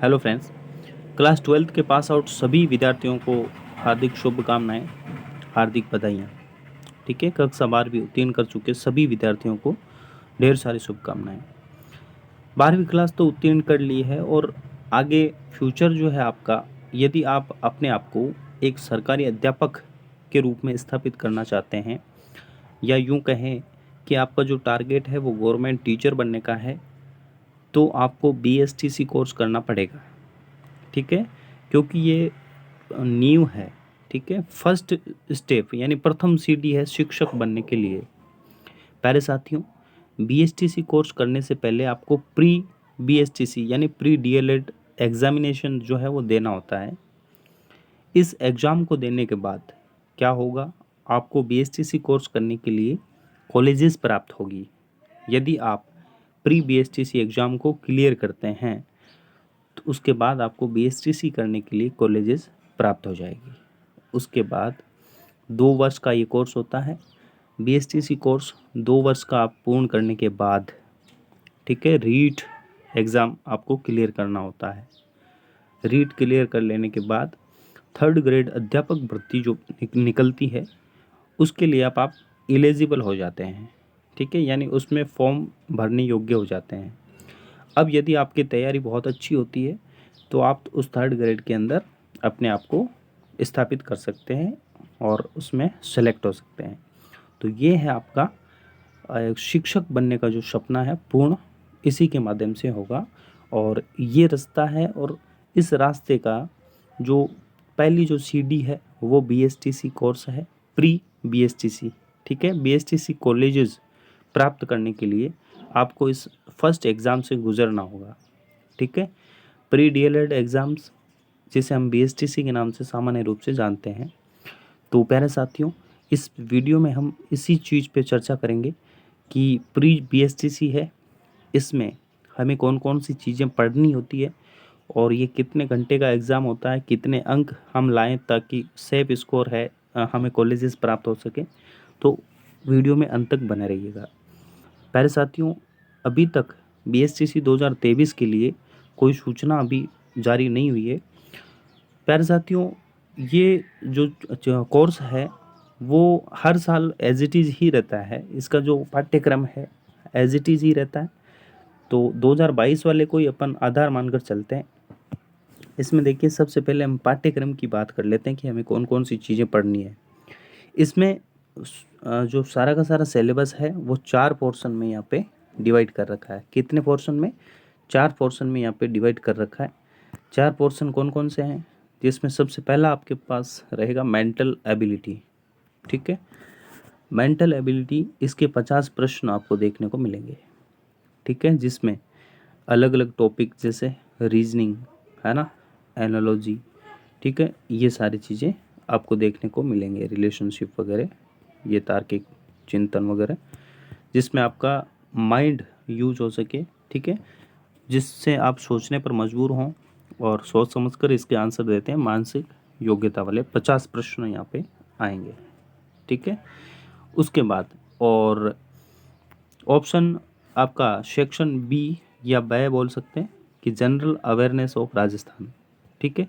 Hello friends, class 12th के pass out सभी विद्यार्थियों को हार्दिक शुभकामनाएं, हार्दिक बधाइयाँ। ठीक है, कक्षा 12 भी उत्तीर्ण कर चुके सभी विद्यार्थियों को ढेर सारी शुभकामनाएं। 12वीं क्लास तो उत्तीर्ण कर ली है और आगे फ्यूचर जो है आपका, यदि आप अपने आप को एक सरकारी अध्यापक के रूप में स्थापित करना चाहते हैं, या यूँ कहें कि आपका जो टारगेट है वो गवर्नमेंट टीचर बनने का है, तो आपको BSTC कोर्स करना पड़ेगा। ठीक है, क्योंकि ये नींव है। ठीक है, फर्स्ट स्टेप यानी प्रथम सीढ़ी है शिक्षक बनने के लिए। प्यारे साथियों, BSTC कोर्स करने से पहले आपको प्री BSTC यानी प्री DLED एग्जामिनेशन जो है वो देना होता है। इस एग्ज़ाम को देने के बाद क्या होगा, आपको BSTC कोर्स करने के लिए कॉलेजेस प्राप्त होगी। यदि आप प्री BSTC एग्ज़ाम को क्लियर करते हैं तो उसके बाद आपको BSTC करने के लिए कॉलेजेस प्राप्त हो जाएगी। उसके बाद 2 वर्ष का ये कोर्स होता है। BSTC कोर्स 2 वर्ष का आप पूर्ण करने के बाद, ठीक है, रीट एग्ज़ाम आपको क्लियर करना होता है। रीट क्लियर कर लेने के बाद 3rd ग्रेड अध्यापक भर्ती जो निकलती है, उसके लिए आप एलिजिबल हो जाते हैं। ठीक है, यानी उसमें फॉर्म भरने योग्य हो जाते हैं। अब यदि आपकी तैयारी बहुत अच्छी होती है तो आप उस 3rd ग्रेड के अंदर अपने आप को स्थापित कर सकते हैं और उसमें सेलेक्ट हो सकते हैं। तो ये है आपका शिक्षक बनने का जो सपना है, पूर्ण इसी के माध्यम से होगा। और ये रास्ता है, और इस रास्ते का जो पहली जो सीढ़ी है वो BSTC कोर्स है, प्री BSTC। ठीक है, BSTC कॉलेजेस प्राप्त करने के लिए आपको इस फर्स्ट एग्ज़ाम से गुजरना होगा। ठीक है, प्री DLED एग्ज़ाम्स जिसे हम BSTC के नाम से सामान्य रूप से जानते हैं। तो प्यारे साथियों, इस वीडियो में हम इसी चीज़ पे चर्चा करेंगे कि प्री BSTC है, इसमें हमें कौन कौन सी चीज़ें पढ़नी होती है, और ये कितने घंटे का एग्ज़ाम होता है, कितने अंक हम लाएं ताकि सेफ स्कोर है हमें कॉलेजेस प्राप्त हो सके। तो वीडियो में अंत तक बने रहिएगा। प्यारे साथियों, अभी तक BSTC 2023 के लिए कोई सूचना अभी जारी नहीं हुई है। प्यारे साथियों, ये जो कोर्स है वो हर साल एज इट इज़ ही रहता है। इसका जो पाठ्यक्रम है एज इट इज़ ही रहता है। तो 2022 वाले को ही अपन आधार मानकर चलते हैं। इसमें देखिए, सबसे पहले हम पाठ्यक्रम की बात कर लेते हैं कि हमें कौन कौन सी चीज़ें पढ़नी है। इसमें जो सारा का सारा सिलेबस है वो 4 पोर्शन में यहाँ पे डिवाइड कर रखा है। कितने पोर्शन में? 4 पोर्शन में यहाँ पे डिवाइड कर रखा है। 4 पोर्शन कौन कौन से हैं? जिसमें सबसे पहला आपके पास रहेगा मेंटल एबिलिटी। ठीक है, मेंटल एबिलिटी, इसके 50 प्रश्न आपको देखने को मिलेंगे। ठीक है, जिसमें अलग अलग टॉपिक जैसे रीजनिंग है ना, एनालॉजी, ठीक है, ये सारी चीज़ें आपको देखने को मिलेंगे, रिलेशनशिप वगैरह, ये तार्किक चिंतन वगैरह, जिसमें आपका माइंड यूज हो सके। ठीक है, जिससे आप सोचने पर मजबूर हों और सोच समझकर इसके आंसर देते हैं। मानसिक योग्यता वाले 50 प्रश्न यहाँ पे आएंगे। ठीक है, उसके बाद और ऑप्शन आपका सेक्शन बी या बै बोल सकते हैं कि जनरल अवेयरनेस ऑफ राजस्थान। ठीक है,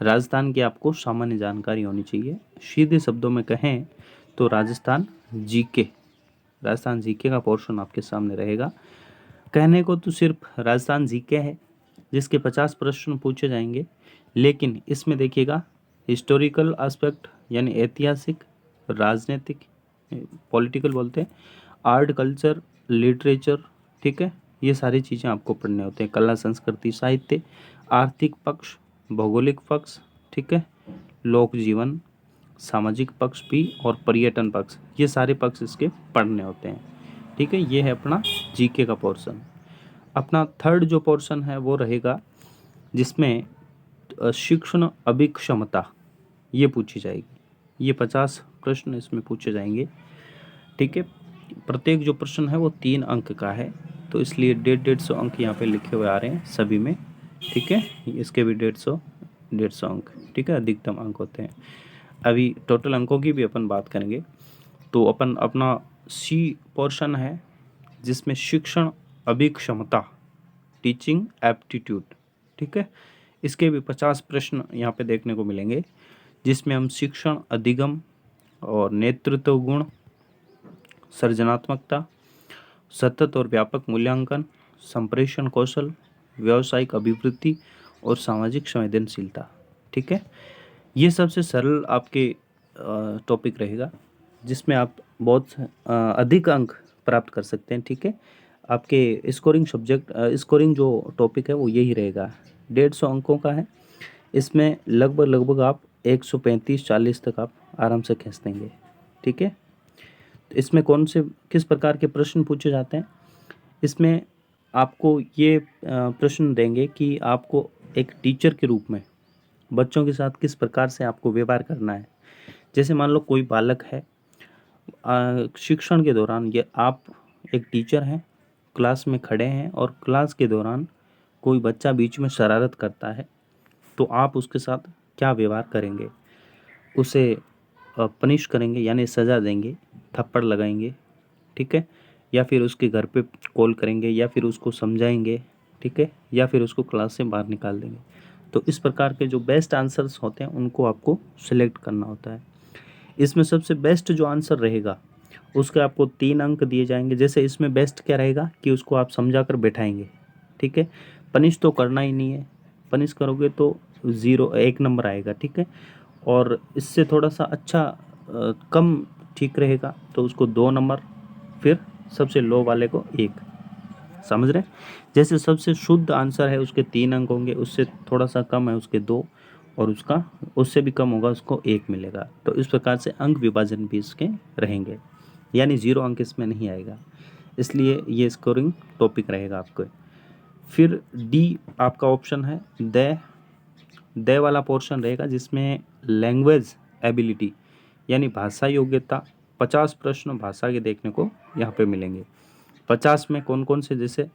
राजस्थान की आपको सामान्य जानकारी होनी चाहिए। सीधे शब्दों में कहें तो राजस्थान जीके, राजस्थान जीके का पोर्शन आपके सामने रहेगा। कहने को तो सिर्फ राजस्थान जीके है जिसके 50 प्रश्न पूछे जाएंगे, लेकिन इसमें देखिएगा हिस्टोरिकल एस्पेक्ट यानी ऐतिहासिक, राजनीतिक, पॉलिटिकल बोलते हैं, आर्ट कल्चर, लिटरेचर, ठीक है, ये सारी चीज़ें आपको पढ़ने होते हैं। कला संस्कृति साहित्य, आर्थिक पक्ष, भौगोलिक पक्ष, ठीक है, लोक जीवन, सामाजिक पक्ष भी, और पर्यटन पक्ष, ये सारे पक्ष इसके पढ़ने होते हैं। ठीक है, ये है अपना जीके का पोर्शन। अपना थर्ड जो पोर्शन है वो रहेगा जिसमें शिक्षण अभिक्षमता ये पूछी जाएगी। ये 50 प्रश्न इसमें पूछे जाएंगे। ठीक है, प्रत्येक जो प्रश्न है वो 3 अंक का है, तो इसलिए 150 अंक यहाँ पे लिखे हुए आ रहे हैं सभी में। ठीक है, इसके भी 150 अंक, ठीक है, अधिकतम अंक होते हैं। अभी टोटल अंकों की भी अपन बात करेंगे। तो अपन अपना सी पोर्शन है जिसमें शिक्षण अभिक्षमता, टीचिंग एप्टीट्यूड, ठीक है। इसके भी 50 प्रश्न यहाँ पे देखने को मिलेंगे, जिसमें हम शिक्षण, अधिगम और नेतृत्व गुण, सृजनात्मकता, सतत और व्यापक मूल्यांकन, संप्रेषण कौशल, व्यावसायिक अभिवृद्धि और सामाजिक संवेदनशीलता। ठीक है, ये सबसे सरल आपके टॉपिक रहेगा, जिसमें आप बहुत अधिक अंक प्राप्त कर सकते हैं। ठीक है, आपके स्कोरिंग जो टॉपिक है वो यही रहेगा, 150 अंकों का है। इसमें लगभग आप 135-40 तक आप आराम से खींच देंगे। ठीक है, तो इसमें किस प्रकार के प्रश्न पूछे जाते हैं, इसमें आपको ये प्रश्न देंगे कि आपको एक टीचर के रूप में बच्चों के साथ किस प्रकार से आपको व्यवहार करना है। जैसे मान लो कोई बालक है, शिक्षण के दौरान ये आप एक टीचर हैं, क्लास में खड़े हैं और क्लास के दौरान कोई बच्चा बीच में शरारत करता है, तो आप उसके साथ क्या व्यवहार करेंगे। उसे पनिश करेंगे यानी सज़ा देंगे, थप्पड़ लगाएंगे, ठीक है, या फिर उसके घर पे कॉल करेंगे, या फिर उसको समझाएंगे, ठीक है, या फिर उसको क्लास से बाहर निकाल देंगे। तो इस प्रकार के जो बेस्ट आंसर्स होते हैं उनको आपको सिलेक्ट करना होता है। इसमें सबसे बेस्ट जो आंसर रहेगा उसके आपको 3 अंक दिए जाएंगे। जैसे इसमें बेस्ट क्या रहेगा कि उसको आप समझा कर बैठाएंगे, ठीक है, पनिश तो करना ही नहीं है, पनिश करोगे तो 1 नंबर आएगा। ठीक है, और इससे थोड़ा सा अच्छा कम ठीक रहेगा तो उसको 2 नंबर, फिर सबसे लो वाले को 1। समझ रहे हैं? जैसे सबसे शुद्ध आंसर है उसके 3 अंक होंगे, उससे थोड़ा सा कम है उसके 2, और उससे भी कम होगा उसको 1 मिलेगा। तो इस प्रकार से अंक विभाजन भी इसके रहेंगे, यानी 0 अंक इसमें नहीं आएगा, इसलिए ये स्कोरिंग टॉपिक रहेगा आपको। फिर डी आपका ऑप्शन है दे वाला पोर्शन रहेगा, जिसमें लैंग्वेज एबिलिटी यानी भाषा योग्यता, 50 प्रश्न भाषा के देखने को यहाँ पे मिलेंगे। 50 में कौन कौन से, जैसे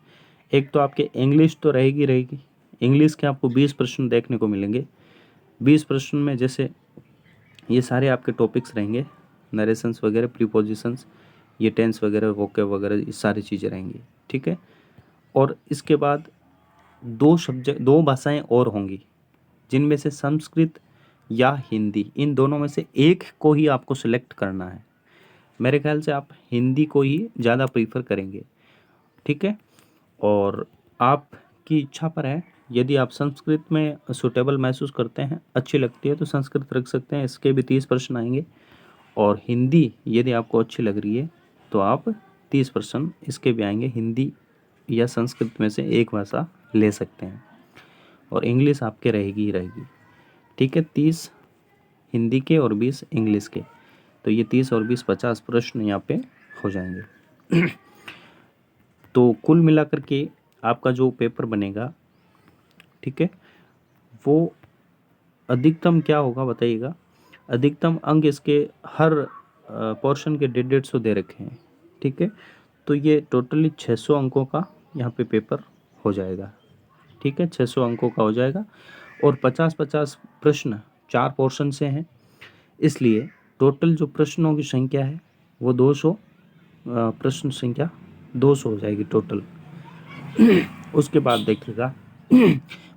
एक तो आपके इंग्लिश तो रहेगी, इंग्लिश के आपको 20 प्रश्न देखने को मिलेंगे। 20 प्रश्न में जैसे ये सारे आपके टॉपिक्स रहेंगे, नरेशंस वगैरह, प्रीपोजिशंस, ये टेंस वगैरह, वोकैब वगैरह, ये सारी चीज़ें रहेंगी। ठीक है, और इसके बाद 2 भाषाएं और होंगी, जिनमें से संस्कृत या हिंदी, इन दोनों में से एक को ही आपको सिलेक्ट करना है। मेरे ख्याल से आप हिंदी को ही ज़्यादा प्रीफर करेंगे। ठीक है, और आपकी इच्छा पर है, यदि आप संस्कृत में सूटेबल महसूस करते हैं, अच्छी लगती है, तो संस्कृत रख सकते हैं, इसके भी 30 प्रश्न आएंगे। और हिंदी यदि आपको अच्छी लग रही है तो आप 30 प्रश्न इसके भी आएंगे, हिंदी या संस्कृत में से एक भाषा ले सकते हैं, और इंग्लिश आपके रहेगी ही रहेगी। ठीक है, 30 हिंदी के और 20 इंग्लिश के, तो ये 30 और 20 50 प्रश्न यहाँ पे हो जाएंगे। तो कुल मिलाकर के आपका जो पेपर बनेगा, ठीक है, वो अधिकतम क्या होगा बताइएगा। अधिकतम अंक इसके हर पोर्शन के 150 दे रखे हैं। ठीक है, तो ये टोटली 600 अंकों का यहाँ पे पेपर हो जाएगा। ठीक है, 600 अंकों का हो जाएगा, और 50-50 प्रश्न 4 पोर्शन से हैं, इसलिए टोटल जो प्रश्नों की संख्या है वो 200, प्रश्न संख्या 200 हो जाएगी टोटल। उसके बाद देखिएगा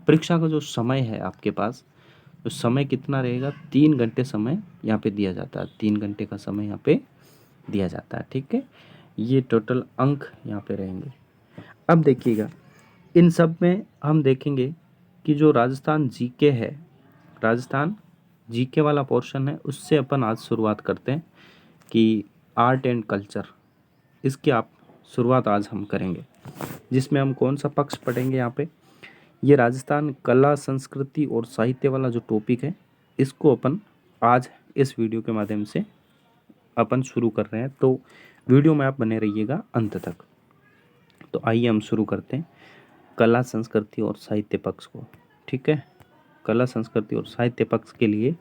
परीक्षा का जो समय है आपके पास, तो समय कितना रहेगा, 3 घंटे समय यहाँ पे दिया जाता है, 3 घंटे का समय यहाँ पे दिया जाता है। ठीक है, ये टोटल अंक यहाँ पे रहेंगे। अब देखिएगा, इन सब में हम देखेंगे कि जो राजस्थान जीके है, राजस्थान जीके वाला पोर्शन है, उससे अपन आज शुरुआत करते हैं कि आर्ट एंड कल्चर, इसकी आप शुरुआत आज हम करेंगे, जिसमें हम कौन सा पक्ष पढ़ेंगे यहाँ पे, ये राजस्थान कला संस्कृति और साहित्य वाला जो टॉपिक है, इसको अपन आज इस वीडियो के माध्यम से अपन शुरू कर रहे हैं। तो वीडियो में आप बने रहिएगा अंत तक। तो आइए हम शुरू करते हैं कला संस्कृति और साहित्य पक्ष को। ठीक है, कला संस्कृति और साहित्य पक्ष के लिए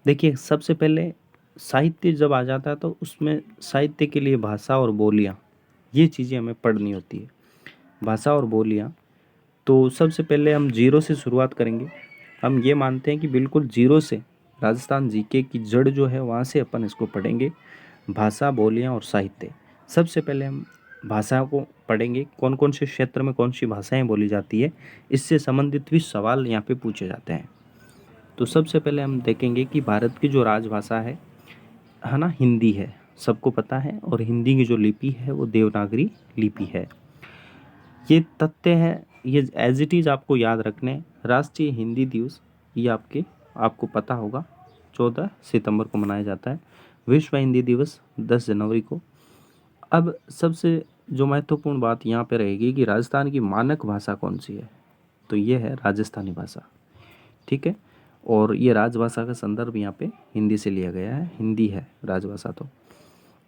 देखिए, सबसे पहले साहित्य जब आ जाता है तो उसमें साहित्य के लिए भाषा और बोलियाँ, ये चीज़ें हमें पढ़नी होती है। भाषा और बोलियाँ, तो सबसे पहले हम 0 से शुरुआत करेंगे। हम ये मानते हैं कि बिल्कुल 0 से राजस्थान जीके की जड़ जो है वहाँ से अपन इसको पढ़ेंगे, भाषा, बोलियाँ और साहित्य। सबसे पहले हम भाषा को पढ़ेंगे, कौन कौन से क्षेत्र में कौन सी भाषाएं बोली जाती है, इससे संबंधित भी सवाल यहाँ पे पूछे जाते हैं। तो सबसे पहले हम देखेंगे कि भारत की जो राजभाषा है ना, हिंदी है, सबको पता है। और हिंदी की जो लिपि है वो देवनागरी लिपि है। ये तथ्य है, ये एज इट इज़ आपको याद रखने। राष्ट्रीय हिंदी दिवस ये आपको पता होगा 14 सितंबर को मनाया जाता है। विश्व हिंदी दिवस 10 जनवरी को। अब सबसे जो महत्वपूर्ण बात यहाँ पे रहेगी कि राजस्थान की मानक भाषा कौन सी है, तो ये है राजस्थानी भाषा। ठीक है, और ये राजभाषा का संदर्भ यहाँ पे हिंदी से लिया गया है, हिंदी है राजभाषा। तो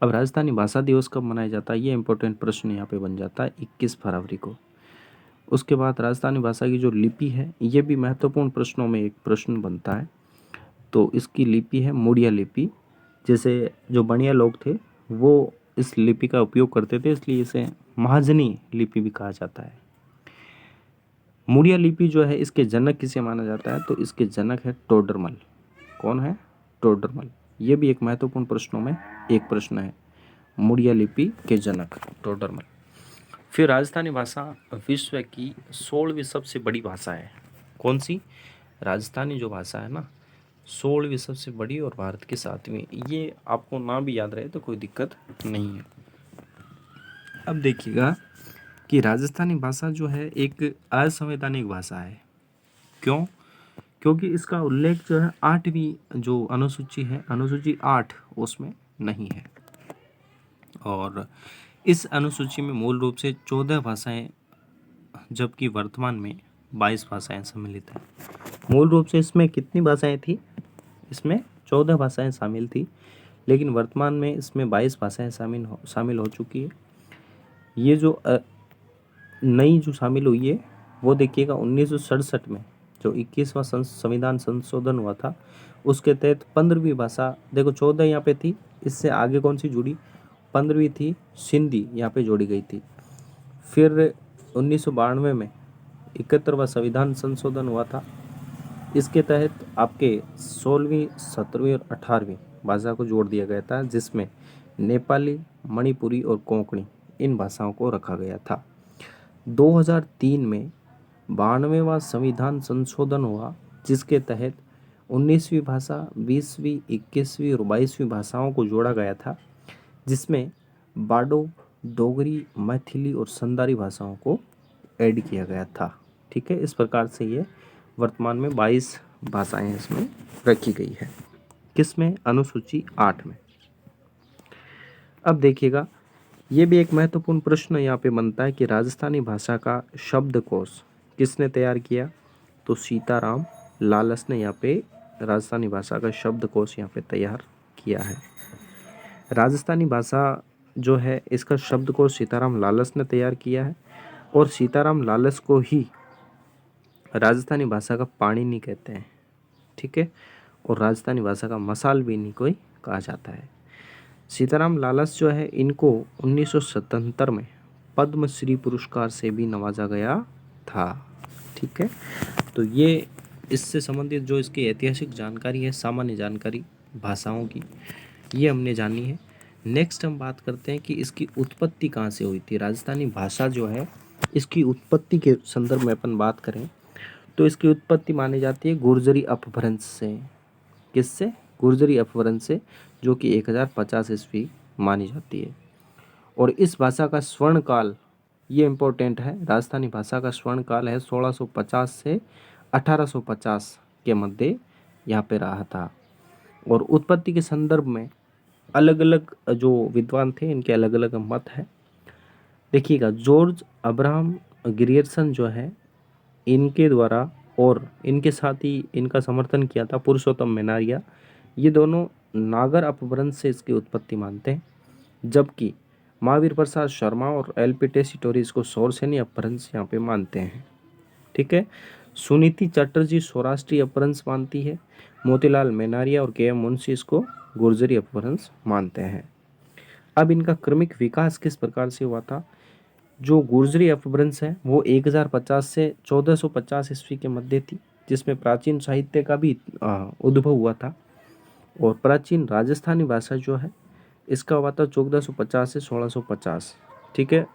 अब राजस्थानी भाषा दिवस कब मनाया जाता है, ये इंपॉर्टेंट प्रश्न यहाँ पे बन जाता है 21 फरवरी को। उसके बाद राजस्थानी भाषा की जो लिपि है, ये भी महत्वपूर्ण प्रश्नों में एक प्रश्न बनता है। तो इसकी लिपि है मुड़िया लिपि। जैसे जो बनिया लोग थे वो इस लिपि का उपयोग करते थे, इसलिए इसे महाजनी लिपि भी कहा जाता है। मुड़िया लिपि जो है, इसके जनक किसे माना जाता है, तो इसके जनक है टोडरमल। कौन है, टोडरमल। ये भी एक महत्वपूर्ण प्रश्नों में एक प्रश्न है, मुड़िया लिपि के जनक टोडरमल। फिर राजस्थानी भाषा विश्व की 16वीं सबसे बड़ी भाषा है। कौन सी, राजस्थानी जो भाषा है ना, 16वीं सबसे बड़ी और भारत की 7वीं। ये आपको ना भी याद रहे तो कोई दिक्कत नहीं है। अब देखिएगा कि राजस्थानी भाषा जो है एक असंवैधानिक भाषा है। क्यों, क्योंकि इसका उल्लेख जो है 8वीं जो अनुसूची है, अनुसूची 8, उसमें नहीं है। और इस अनुसूची में मूल रूप से 14 भाषाएं, जबकि वर्तमान में 22 भाषाएं सम्मिलित हैं। मूल रूप से इसमें कितनी भाषाएं थी, इसमें 14 भाषाएं शामिल थी, लेकिन वर्तमान में इसमें 22 भाषाएं शामिल हो चुकी है। ये जो नई जो शामिल हुई है वो देखिएगा 1967 में जो 21वां संविधान संशोधन हुआ था, उसके तहत 15वीं भाषा, देखो 14 यहाँ पे थी, इससे आगे कौन सी जुड़ी, 15वीं थी सिंधी, यहाँ पे जोड़ी गई थी। फिर 1992 में 71वां संविधान संशोधन हुआ था, इसके तहत आपके 16वीं 17वीं और 18वीं भाषा को जोड़ दिया गया था, जिसमें नेपाली, मणिपुरी और कोंकणी इन भाषाओं को रखा गया था। 2003 में 92वां संविधान संशोधन हुआ, जिसके तहत 19वीं भाषा, 20वीं, 21वीं और 22वीं भाषाओं को जोड़ा गया था, जिसमें बाडो, डोगरी, मैथिली और संदारी भाषाओं को ऐड किया गया था। ठीक है, इस प्रकार से ये वर्तमान में 22 भाषाएं इसमें रखी गई है। किसमें, अनुसूची 8 में। अब देखिएगा, ये भी एक महत्वपूर्ण प्रश्न यहाँ पे बनता है कि राजस्थानी भाषा का शब्दकोश किसने तैयार किया, तो सीताराम लालस ने यहाँ पे राजस्थानी भाषा का शब्दकोश यहाँ पे तैयार किया है। राजस्थानी भाषा जो है, इसका शब्दकोश सीताराम लालस ने तैयार किया है, और सीताराम लालस को ही राजस्थानी भाषा का पाणिनि कहते हैं। ठीक है, और राजस्थानी भाषा का मसाल भी इन्हीं को ही कहा जाता है। सीताराम लालस जो है, इनको 1977 में पद्मश्री पुरस्कार से भी नवाजा गया था। ठीक है, तो ये इससे संबंधित जो इसकी ऐतिहासिक जानकारी है, सामान्य जानकारी भाषाओं की, ये हमने जानी है। नेक्स्ट हम बात करते हैं कि इसकी उत्पत्ति कहाँ से हुई थी। राजस्थानी भाषा जो है, इसकी उत्पत्ति के संदर्भ में अपन बात करें तो इसकी उत्पत्ति मानी जाती है गुर्जरी अपभ्रंश से। किससे, गुर्जरी अपभ्रंश से, जो कि 1050 ईस्वी मानी जाती है। और इस भाषा का स्वर्ण काल, ये इम्पोर्टेंट है, राजस्थानी भाषा का स्वर्ण काल है 1650 से 1850 के मध्य यहाँ पे रहा था। और उत्पत्ति के संदर्भ में अलग अलग जो विद्वान थे, इनके अलग अलग मत है। देखिएगा, जॉर्ज अब्राहम ग्रियर्सन जो है, इनके द्वारा और इनके साथ ही इनका समर्थन किया था पुरुषोत्तम मेनारिया, ये दोनों नागर अपभ्रंश से इसकी उत्पत्ति मानते हैं, जबकि महावीर प्रसाद शर्मा और एल.पी. टेसीटोरी इसको सौरसेनी अपभ्रंश यहाँ पे मानते हैं। ठीक है, सुनीति चटर्जी सौराष्ट्रीय अपभ्रंश मानती है, मोतीलाल मेनारिया और के.एम. मुंशी इसको गुर्जरी अपभ्रंश मानते हैं। अब इनका क्रमिक विकास किस प्रकार से हुआ था, जो गुर्जरी अपभ्रंश है वो 1050 से 1450 ईस्वी के मध्य थी, जिसमें प्राचीन साहित्य का भी उद्भव हुआ था। और प्राचीन राजस्थानी भाषा जो है, इसका हुआ था 1450 से 1650। ठीक है।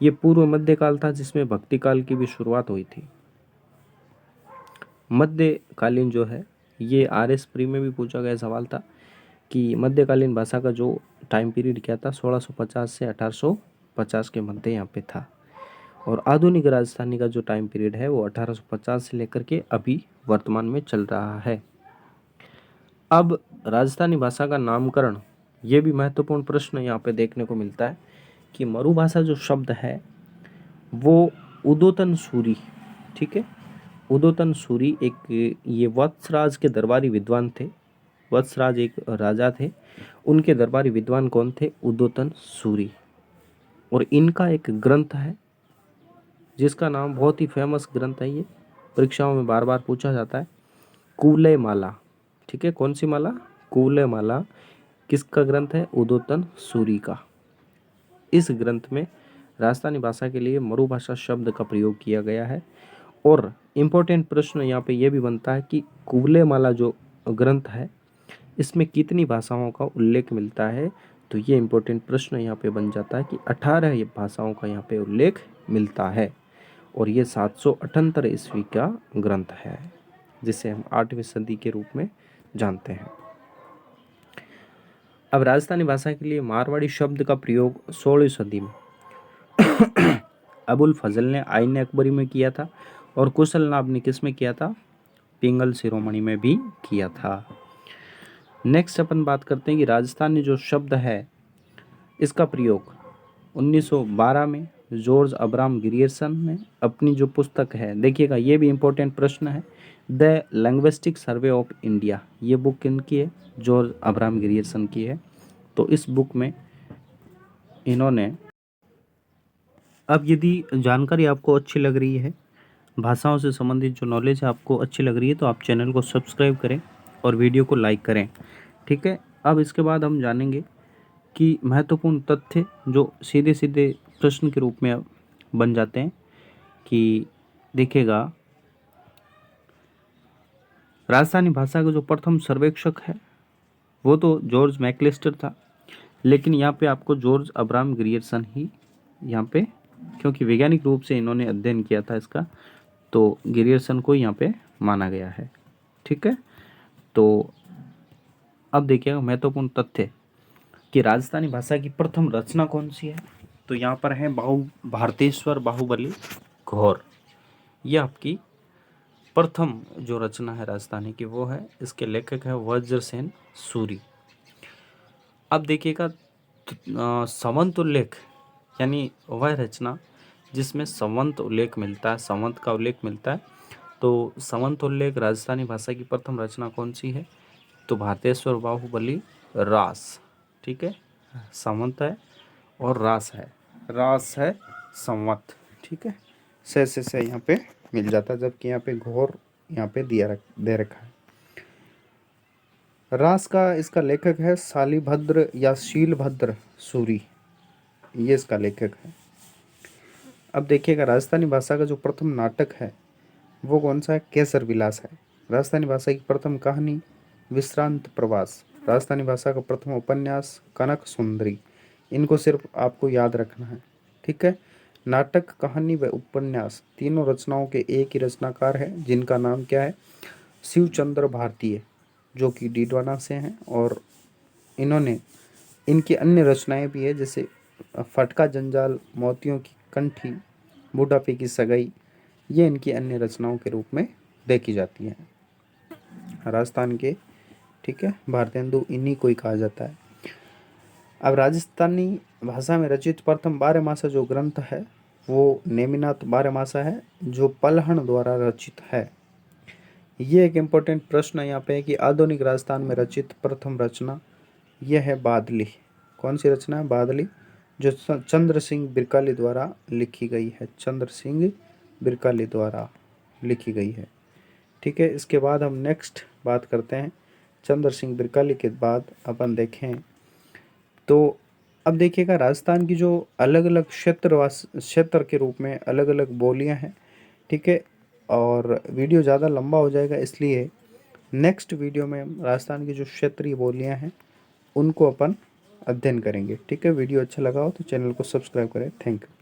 ये पूर्व मध्यकाल था जिसमें भक्ति काल की भी शुरुआत हुई थी। मध्यकालीन जो है ये RS प्री में भी पूछा गया सवाल था कि मध्यकालीन भाषा का जो टाइम पीरियड क्या था, 1650 से 1850 के मध्य यहाँ पे था। और आधुनिक राजस्थानी का जो टाइम पीरियड है वो 1850 से लेकर के अभी वर्तमान में चल रहा है। अब राजस्थानी भाषा का नामकरण, ये भी महत्वपूर्ण प्रश्न यहाँ पे देखने को मिलता है कि मरु भाषा जो शब्द है वो उदोतन सूरी, ठीक है, उदोतन सूरी एक ये वत्सराज के दरबारी विद्वान थे। वत्सराज एक राजा थे, उनके दरबारी विद्वान कौन थे? उदोतन सूरी। और इनका एक ग्रंथ है जिसका नाम, बहुत ही फेमस ग्रंथ है ये, परीक्षाओं में बार बार पूछा जाता है, कुवलय माला। ठीक है, कौन सी माला? कुवलय माला। किसका ग्रंथ है? उदोतन सूरी का। इस ग्रंथ में राजस्थानी भाषा के लिए मरु भाषा शब्द का प्रयोग किया गया है। और इम्पोर्टेंट प्रश्न यहाँ पे ये भी बनता है कि कुवलय माला जो ग्रंथ है इसमें कितनी भाषाओं का उल्लेख मिलता है? तो ये इम्पोर्टेंट प्रश्न यहाँ पे बन जाता है कि 18 भाषाओं का यहाँ पे उल्लेख मिलता है। और ये 778 ईस्वी का ग्रंथ है जिसे हम 8वीं सदी के रूप में जानते हैं। अब राजस्थानी भाषा के लिए मारवाड़ी शब्द का प्रयोग 16वीं सदी में अबुल फजल ने आईन अकबरी में किया था और कुशल नाब ने किस में किया था? पिंगल शिरोमणि में भी किया था। नेक्स्ट अपन बात करते हैं कि राजस्थानी जो शब्द है इसका प्रयोग 1912 में जॉर्ज अब्राहम ग्रियर्सन ने अपनी जो पुस्तक है, देखिएगा ये भी इम्पोर्टेंट प्रश्न है, the linguistic survey of India, ये बुक किनकी है? जॉर्ज अब्राहम ग्रियर्सन की है। तो इस बुक में इन्होंने, अब यदि जानकारी आपको अच्छी लग रही है, भाषाओं से संबंधित जो नॉलेज है आपको अच्छी लग रही है, तो आप चैनल को सब्सक्राइब करें और वीडियो को लाइक करें। ठीक है, अब इसके बाद हम जानेंगे कि महत्वपूर्ण तथ्य जो सीधे सीधे प्रश्न के रूप में बन जाते हैं कि देखिएगा, राजस्थानी भाषा का जो प्रथम सर्वेक्षक है वो तो जॉर्ज मैक्लिस्टर था, लेकिन यहाँ पे आपको जॉर्ज अब्राहम ग्रियर्सन ही यहाँ पे, क्योंकि वैज्ञानिक रूप से इन्होंने अध्ययन किया था इसका, तो ग्रियर्सन को यहाँ पे माना गया है। ठीक है, तो अब देखिएगा महत्वपूर्ण तथ्य कि राजस्थानी भाषा की प्रथम रचना कौन सी है? तो यहाँ पर है भारतेश्वर बाहुबली घोर। ये आपकी प्रथम जो रचना है राजस्थानी की वो है, इसके लेखक है वज्रसेन सूरी। अब देखिएगा संवंत उल्लेख, यानी वह रचना जिसमें संवंत उल्लेख मिलता है, संवंत का उल्लेख मिलता है, तो संवंत उल्लेख राजस्थानी भाषा की प्रथम रचना कौन सी है? तो भारतेश्वर बाहुबली रास। ठीक है, संवंत है और रास है, रास है संवत। ठीक है, से यहाँ पे मिल जाता है, जबकि यहाँ पे घोर यहाँ पे दे रखा है। रास का इसका लेखक है शालिभद्र या शीलभद्र सूरी, ये इसका लेखक है। अब देखिएगा राजस्थानी भाषा का जो प्रथम नाटक है वो कौन सा है? केसर विलास है। राजस्थानी भाषा की प्रथम कहानी विश्रांत प्रवास। राजस्थानी भाषा का प्रथम उपन्यास कनक सुंदरी। इनको सिर्फ आपको याद रखना है। ठीक है, नाटक, कहानी व उपन्यास तीनों रचनाओं के एक ही रचनाकार है जिनका नाम क्या है? शिवचंद्र भारतीय, जो कि डीडवाना से हैं। और इन्होंने, इनकी अन्य रचनाएं भी है जैसे फटका जंजाल, मोतियों की कंठी, बुढ़ापे की सगाई, ये इनकी अन्य रचनाओं के रूप में देखी जाती हैं राजस्थान के। ठीक है, भारतेंदु इन्हीं को ही कहा जाता है। अब राजस्थानी भाषा में रचित प्रथम बारहमासा जो ग्रंथ है वो नेमिनाथ बारहमासा है, जो पलहण द्वारा रचित है। ये एक इम्पोर्टेंट प्रश्न यहाँ पे है कि आधुनिक राजस्थान में रचित प्रथम रचना यह है बादली। कौन सी रचना है? बादली, जो चंद्र सिंह बिरकाली द्वारा लिखी गई है। चंद्र सिंह बिरकाली द्वारा लिखी गई है। ठीक है, इसके बाद हम नेक्स्ट बात करते हैं। चंद्र सिंह बिरकाली के बाद अपन देखें तो अब देखिएगा राजस्थान की जो अलग अलग क्षेत्र के रूप में अलग अलग बोलियां हैं। ठीक है, और वीडियो ज़्यादा लंबा हो जाएगा, इसलिए नेक्स्ट वीडियो में राजस्थान की जो क्षेत्रीय बोलियां हैं उनको अपन अध्ययन करेंगे। ठीक है, वीडियो अच्छा लगा हो तो चैनल को सब्सक्राइब करें। Thank you.